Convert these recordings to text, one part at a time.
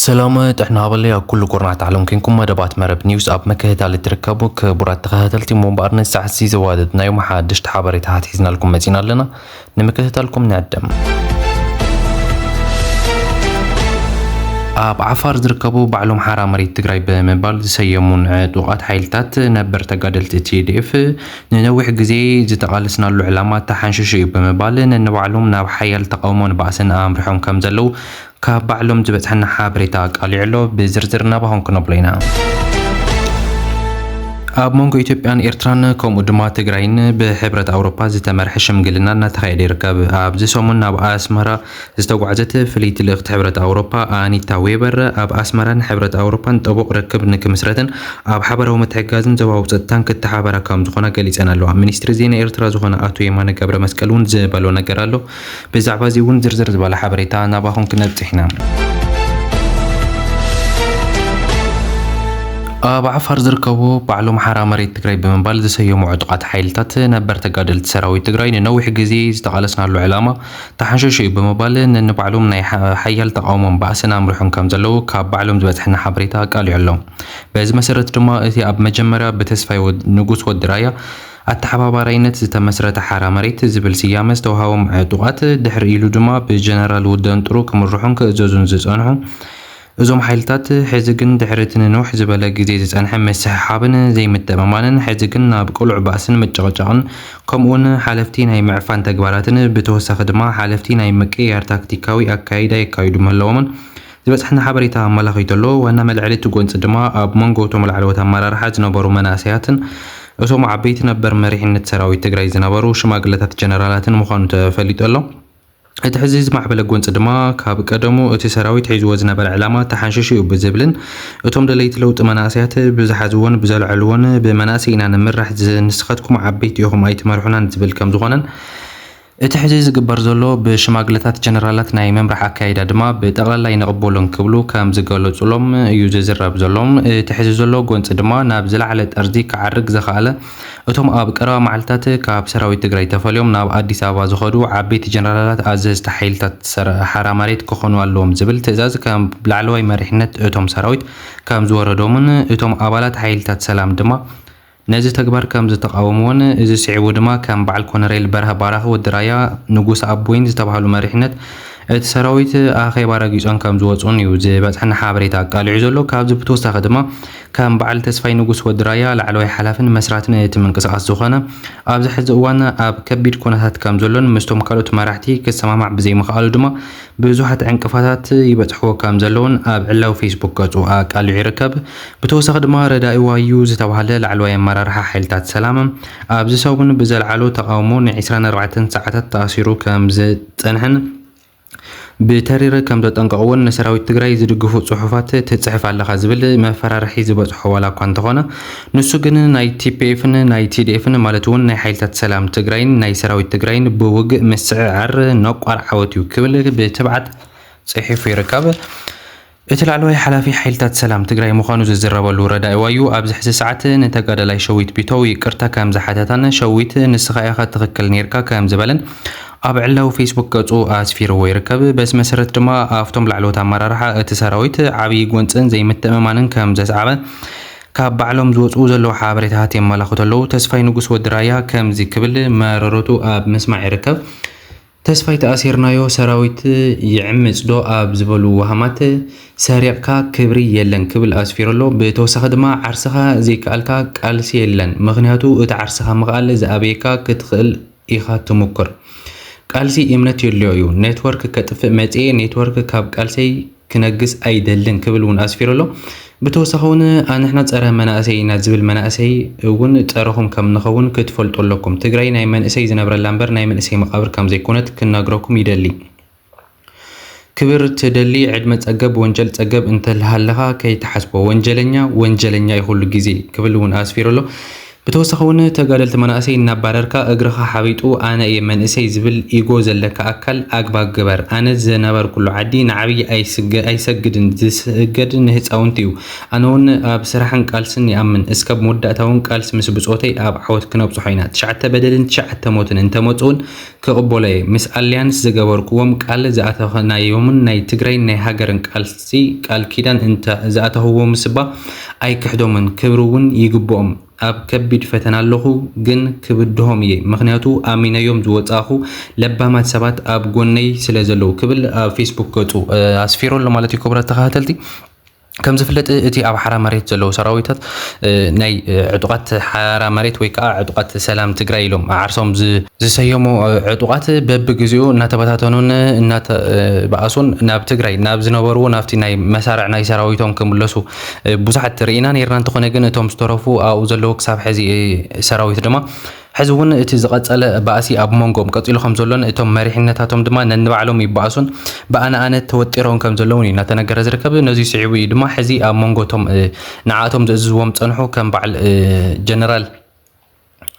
سلامات احنا هبلي كل قرنات عالم كنكم مدبات مرب نيوز اب مكهتا اللي تركبوا كبرات تخاتلتي مبارنا الساعة السيزة وادتنا يوم حادش تحابريت هاتيزنا لكم متينا لنا نمكهتا لكم نعدم اب عفار زركبوا بعلوم حارة مريد تقراي بمبال سيمون عدوقات حيلتات نبر تقادلت تي دي اف ننوح قزي زتقالسنا العلامات تحنششي بمبال ننوعلوم ناب حيال تقومون بأسن امرحون كمزلو كاب بعلوم زبتحنا حابريتا قاليعلو بزرزرنا بهون كنبلينا اب مونغو إثيوبيان إيرتران كوم ودما تግራይን بحبرة أوروبا زتمرح شمግልና እናተኻየደ ይርከብ ኣብ ዝሰሙን ኣብ ኣስመራ ዝተጓዓዘት ፍልይቲ ልእኽቲ ሕብረት ኣውሮፓ ኣኒታ ዌበር ኣብ ኣስመራን ሕብረት ኣውሮፓን ጠቡቕ ርክብ ንክምስረትን ኣብ ሓበራዊ ምትሕግጋዝን ዞባዊ ፀጥታን ክትሓበራ ከም ዝኾነ ገሊፀን ኣለዋ ሚኒስትሪ ዜና ኤርትራ ዝኾነ ኣቶ የማነ ገብረ መስቀል እውን ዝበሎ ነገር ኣሎ ብዛዕባ እዚ እውን ዝርዝር ዝበለ ሓበሬታ ናባኹም ክንበፅሕ ኢና اب عفار زركبو بعلوم حرا مريت تግራይ بمنبال زسيمو عدقات حيلتات نبر تقادلت سراويت تግራይ ننوح قزي زتقالسنا له علامة تحنششي بمبال نبعلوم ناي حيال تقاومون بأسنا امرحون كم زلو كاب بعلوم زبتحنا حبريتا قالو علوم بز مسرت دما اتي اب مجمرة بتسفاي نقوس ودرايا التحبابارينت زتمسرت حرا مريت زبل سيامس توهاوم عدقات دحر إلو دما بجنرال ودن طرو كمرحون كزوزون ززانهم እዞም ሓይልታት ሕዚ ግን ድሕሪትን ንውሕ ዝበለ ግዜ ዝጸንሐ መስሓብን ዘይምተማማንን ሕዚ ግን ናብ ቁልዕ ባእስን መጨቐጨቕን ከምኡውን ሓለፍቲ ናይ ምዕፋን ተግባራትን ብተወሳኺ ድማ ሓለፍቲ ናይ ምቅያር ታክቲካዊ ኣካይዳ የካይዱ ምህለዎምን ዝበፅሕና ሓበሬታ ኣመላኺቱ ኣሎ ዋና መልዕሊ ትጎንፂ ድማ ኣብ መንጎ እቶም ላዕለዎት ኣመራርሓ ዝነበሩ መናእሰያትን እቶም ዓበይቲ ነበር መሪሕነት ሰራዊት ትግራይ ዝነበሩ ሽማግለታት ጀነራላትን ምዃኑ ተፈሊጡ ኣሎ እቲ ሕዚ ዝማዕበለ ጎንፂ ድማ ካብ ቀደሙ እቲ ሰራዊት ሒዝዎ ዝነበረ ዕላማ ተሓንሸሽዩ ብዝብልን እቶም ደለይቲ ለውጢ መናእሰያት ብዝሓዝዎን ብዘልዕልዎን ብመናእሰይ ኢና ንምራሕ ንስኻትኩም ዓበይቲ ኢኹም ኣይትመርሑናን ዝብል ከም ዝኾነን እቲ ሕዚ ዝግበር ዘሎ ብሽማግለታት ጀነራላት ናይ መምራሕ ኣካይዳ ድማ ብጠቕላላ ይንቕበሎን ክብሉ ከም ዝገለጹሎም እዩ ዝዝረብ ዘሎም እቲ ሕዚ ዘሎ ጎንፂ ድማ ናብ ዝለዓለ ጠርዚ ክዓርግ ዘኽኣለ እቶም ኣብ ቀረባ መዓልትታት ካብ ሰራዊት ትግራይ ተፈልዮም ናብ ኣዲስ ኣበባ ዝኸዱ ዓበይቲ ጀነራላት ኣዘዝቲ ሓይልታት ሓራ መሬት ክኾኑ ኣለዎም ዝብል ትእዛዝ ከም ላዕለዋይ መሪሕነት እቶም ሰራዊት ከም ዝወረዶምን እቶም ኣባላት ሓይልታት ሰላም ድማ ነዚ ተግባር ከም ዝተቃወሙን እዚ ስዒቡ ድማ ከም በዓል ኮሎኔል በረኸ ባራኺ ወድራያ ንጉስ ኣቦይን ዝተባሃሉ መሪሕነት እቲ ሰራዊት ኣኼባ ረጊፆን ከም ዝወፁን እዩ ዝበፅሐና ሓበሬታ ኣቃሊዑ ዘሎ ካብዚ ብተወሳኺ ድማ ከም በዓል ተስፋይ ንጉስ ወድራያ ላዕለዋይ ሓላፍን መስራትን እቲ ምንቅስቃስ ዝኾነ ኣብዚ ሕዚ እዋን ኣብ ከቢድ ኩነታት ከም ዘሎን ምስቶም ካልኦት መራሕቲ ክሰማማዕ ብዘይምኽኣሉ ድማ ብዙሓት ዕንቅፋታት ይበፅሕዎ ከም ዘለውን ኣብ ዕላዊ ፌስቡክ ገፁ ኣቃሊዑ ይርከብ ብተወሳኺ ድማ ረዳኢ ዋዩ ዝተባሃለ ላዕለዋይ ኣመራርሓ ሓይልታት ሰላም ኣብዚ ሰሙን ብዘለዓሉ ተቃውሞ ን24 ሰዓታት ተኣሲሩ ከም ዝፀንሐን بترير كم تطنققون نسراويت تግራይ ዝድግፉ ጽሑፋት ትጽሕፍ ኣለኻ ዝብል መፈራርሒ ዝበጽሖ ዋላ እኳ እንተኾነ ንሱ ግን ናይ ቲፒኤፍን ናይ ቲዲኤፍን ማለት እውን ናይ ሓይልታት ሰላም ትግራይን ናይ ሰራዊት ትግራይን ብውግእ ምስዕዓር ነቋር ዓወት እዩ ክብል ብትብዓት ጽሒፉ ይርከብ እቲ ላዕለዋይ ሓላፊ ሓይልታት ሰላም ትግራይ ምዃኑ ዝዝረበሉ ረዳኢ ዋዩ ኣብዚ ሕዚ ሰዓት ንተጋዳላይ ሸዊት ቢተው ይቅርታ ከም ዝሓተታን ሸዊት ንስኻ ኢኻ ትኽክል ነርካ ከም ዝበለን ኣብ ዕላዊ ፌስቡክ ገጹ ኣስፊርዎ ይርከብ በዚ መሰረት ድማ ኣብቶም ላዕለዎት ኣመራርሓ እቲ ሰራዊት ዓብዪ ጎንፅን ዘይምትእምማንን ከም ዘስዓበ ካብ ባዕሎም ዝወፁ ዘለዉ ሓበሬታታት የመላኽቱ ኣለዉ ተስፋይ ንጉስ ወድራያ ከምዚ ክብል መረረቱ ኣብ ምስማዕ ይርከብ ተስፋይ ተኣሲርናዮ ሰራዊት ይዕምፅ ዶ ኣብ ዝበሉ ወሃማት ሰሪቕካ ክብሪ የለን ክብል ኣስፊሩ ኣሎ ብተወሳኺ ድማ ዓርስኻ ዘይከኣልካ ቃልሲ የለን ምክንያቱ እቲ ዓርስኻ ምኽኣል ዝኣበየካ ክትኽእል ኢኻ ትሙክር ቃልሲ እምነት የለዮ እዩ ኔትወርክ ከጥፍእ መጽኤ ኔትወርክ ካብ ቃልሰይ ክነግስ ኣይደልን ክብል እውን ኣስፊሩ ኣሎ ብተወሳኺ እውን ኣንሕና ፀረ መናእሰይ ኢና ዝብል መናእሰይ እውን ፀረኹም ከም ንኸውን ክትፈልጡ ኣለኩም ትግራይ ናይ መንእሰይ ዝነበረላ እምበር ናይ መንእሰይ መቃብር ከም ዘይኮነት ክነግረኩም ይደሊ ክብር ትደሊ ዕድመ ፀገብ ወንጀል ፀገብ እንተልሃለኻ ከይተሓስቦ ወንጀለኛ ይኹሉ ግዜ ክብል እውን ኣስፊሩ ኣሎ بتوسخون تقاللت مناسي نبارركا اقرخا حبيتو انا منسي زبل ايغو زلكا اكل اقبا قبر انا زنبر كله عدي نعبي اي سجدن تسجدن هتصاونتيو انون بصراحه قالسن يامن اسكب موداتون قالس مس بصوتي اب حوت كنبصو حينا تشعته بدلن تشعته موتن انت موصون كقبولاي مس اليانس زغبركوم قال زاتخنا يومن ناي تግራይ ناي هاجرن قالسي قال كيدان انت زاتهو مسبا اي كحدومن كبرون يغبوم اب كبيد فتن ኣለኹ ግን ክብድሆም እየ ምክንያቱ ኣሚነዮም ዝወጻኹ ለባማት ሰባት ኣብ ጎነይ ስለ ዘለው ክብል ኣብ ፌስቡክ ገጹ ኣስፊሮሎ ማለት እዩ ክብረት ተኸታተልቲ كم زفلت اتي اب حرا مريت زلو سراويتات ناي عطقات حرا مريت ويكا عطقات سلام تግራይ ኢሎም ዓርሶም ዝሰየሙ عطقات በብግዚኡ እናተበታተኑን እናተ ባኣሱን ናብ ትግራይ ናብ ዝነበሩ ናብቲ ናይ መሳርዕ ናይ ሰራዊቶም ክምለሱ ብዙሓት ርኢና ነርና እንተኾነ ግን እቶም ዝተረፉ ኣብኡ ዘለዉ ክሳብ ሕዚ ሰራዊት ድማ حزون اتي زقصل باسي اب مونغوم قصيلو خم زلون اتم مريحنتاتهم دما ننبعلهم يباسون بانا توتيرون كم زلوني نتنغر زركب نزي سعيبي دما حزي اب مونغوتهم نعاتهم ززوم صنحو كم بعل جنرال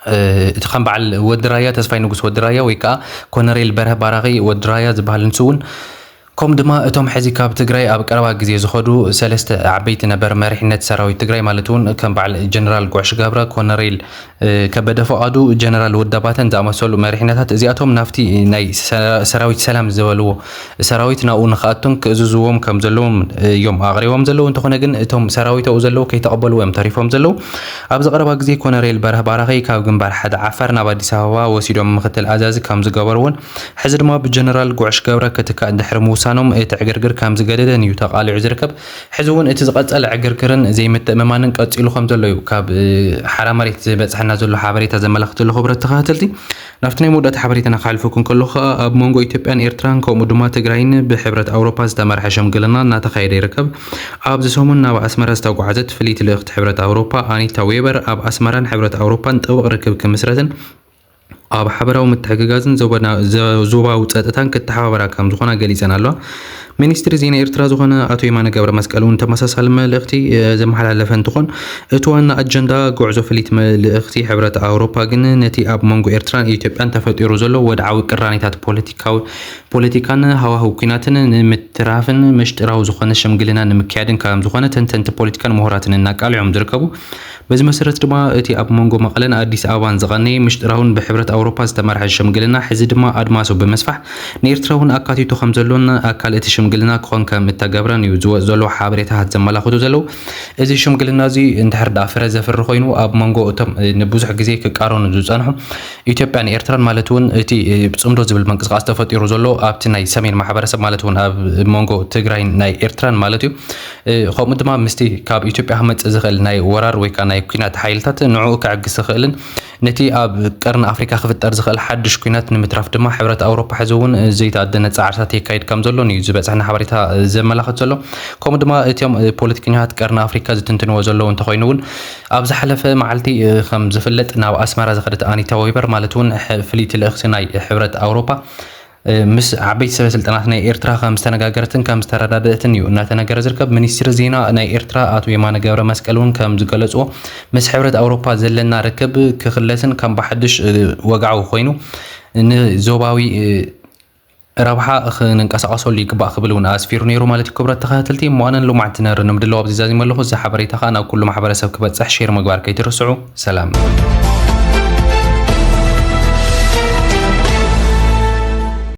اتخم بعل ودرايا تسفاي نغس ودرايا ويكا كونريل بره باراغي ودرايا زبالن سون كم دما اتم حزي كاب تግራይ اب قربا غزي زخدو سلسته عبيت نبر مريحنت سراويت تግራይ مالتون كم بعل جنرال غوش غبره كونريل كبده فؤادو جنرال ودباتن زامسلو مريحنتات ازياتهم نافتي ناي سراويت سلام زبلو سراويت ناو نخاتون كززوم كم زلوم يوم اغريوم زلو انتخونه ግን اتم سراويت او زلو كيتقبلوا يم تاريفهم زلو ابز قربا غزي كونريل بره باراغي كاب غنبار حد عفر ناب اديس ابابا وسيدوم مختل ازاز كم زغبرون حزدما بجنرال غوش غبره كتكا اندحرمو سانوم اتعغرغر كام زغددن يو تقالع زركب حزون ات زقصل عغرغرن زي متممانن قصيلو خم زلو كاب حرا مريت بصحنا زلو حبريتا زملختلو خبرت تخاتلتي نفتني مودات حبريتنا خالفكم كلخ اب مونغو ايثيوبيان ايرتران كومودما تግራይን بحبرت اوروبا ዝተመርሐ شمግልና እናተኻይደ ይርከብ ኣብ ዝሰሙን ናብ ኣስመራ ዝተጓዓዘት ፍሊት ልእኽት ሕብረት ኣውሮፓ ኣኒታ ዌበር ኣብ ኣስመራን ሕብረት ኣውሮፓን ጥብቕ ርክብ ክምስረትን ኣብ ሓበራዊ ምትሕግጋዝን ዞባዊ ፀጥታን ክትሓባበራ ከም ዝኾና ገሊፀን ኣለዋ ሚኒስትሪ ዜና ኤርትራ ዝኾነ ኣቶ የማነ ገብረ መስቀሉን ተመሳሳሊ መልእኽቲ ዘመሓላለፈ እንትኾን እቲ ዋና ኣጀንዳ ጉዕዞ ፍሊት መልእኽቲ ሕብረት ኣውሮፓ ግን ነቲ ኣብ መንጎ ኤርትራን ኢትዮጵያን ተፈጢሩ ዘሎ ወድዓዊ ቅራኔታት ፖለቲካን ሃዋህው ኩናትን ንምትራፍን ምሽጥራዊ ዝኾነ ሽምግልና ንምክያድን ከም ዝኾነ ተንተንቲ ፖለቲካን ምሁራትን እናቃልዑም ዝርከቡ በዚ መሰረት ድማ እቲ ኣብ መንጎ መቐለን ኣዲስ ኣበባን ዝቐነየ ምሽጥራውን ብሕብረት ኣውሮፓ ዝተመርሐ ሽምግልና ሕዚ ድማ ኣድማሱ ብምስፋሕ ንኤርትራውን ኣካቲቱ ከም ዘሎን ኣካል እቲ ሽምግልና ክኾን ከም እተገብረን እዩ ዝወፅ ዘሎ ሓበሬታታት ዘመላኽቱ ዘለው እዚ ሽምግልና እዚ እንድሕር ዳ ፍረ ዘፍሪ ኮይኑ ኣብ መንጎ እቶም ንብዙሕ ግዜ ክቃረኑ ዝፀንሑ ኢትዮጵያን ኤርትራን ማለት እውን እቲ ብፅምዶ ዝብል መንቅስቃስ ተፈጢሩ ዘሎ ኣብቲ ናይ ሰሜን ማሕበረሰብ ማለት እውን ኣብ መንጎ ትግራይን ናይ ኤርትራን ማለት እዩ ከምኡ ድማ ምስቲ ካብ ኢትዮጵያ ክመፅእ ዝኽእል ናይ ወራር ወይ ናይ ኩናት ሓይልታት ንዕኡ ክዕግዝ ዝኽእልን ነቲ ኣብ ቀርኒ ኣፍሪካ ክፍጠር ዝኽእል ሓድሽ ኩናት ንምትራፍ ድማ ሕብረት ኣውሮፓ ሕዚ እውን ዘይተኣደነ ፃዕርታት የካይድ ከም ዘሎን እዩ ዝበፅሐና ሓበሬታ ዘመላኽት ዘሎ ከምኡ ድማ እቶም ፖለቲከኛታት ቀርኒ ኣፍሪካ ዝትንትንዎ ዘለው እንተኮይኑ እውን ኣብ ዝሓለፈ መዓልቲ ከም ዝፍለጥ ናብ ኣስመራ ዝኸደት ኣኒታ ዌበር ማለት እውን ፍሊት ልእኽቲ ናይ ሕብረት ኣውሮፓ مس عبيد سلطنات ناي إيرترا خمس تناغرتن كم استردادتن يو ناتناغر زركب منستر زينا ناي إيرترا أتو يمانه ገብረ መስቀሉን ከም ዝገለጹ ምስ ሕብረት ኣውሮፓ ዘለና ርክብ ክኽለስን ከም በሐድሽ ወጋዓው ኮይኑ ንዞባዊ ረብሓ ክንንቀሳቀሰሉ ይግባእ ክብል እውን ኣስፊሩ ነይሩ ማለት ክብረት ተኸታተልቲ እሟንን ሉማዕቲ ነር ንምድላው ኣብዚ ዛዚ መለኹ ዝሓበሬታ ኸ ናብ ኩሉ ማሕበረሰብ ክበፅሕ ሼር ምግባር ከይትርስዑ ሰላም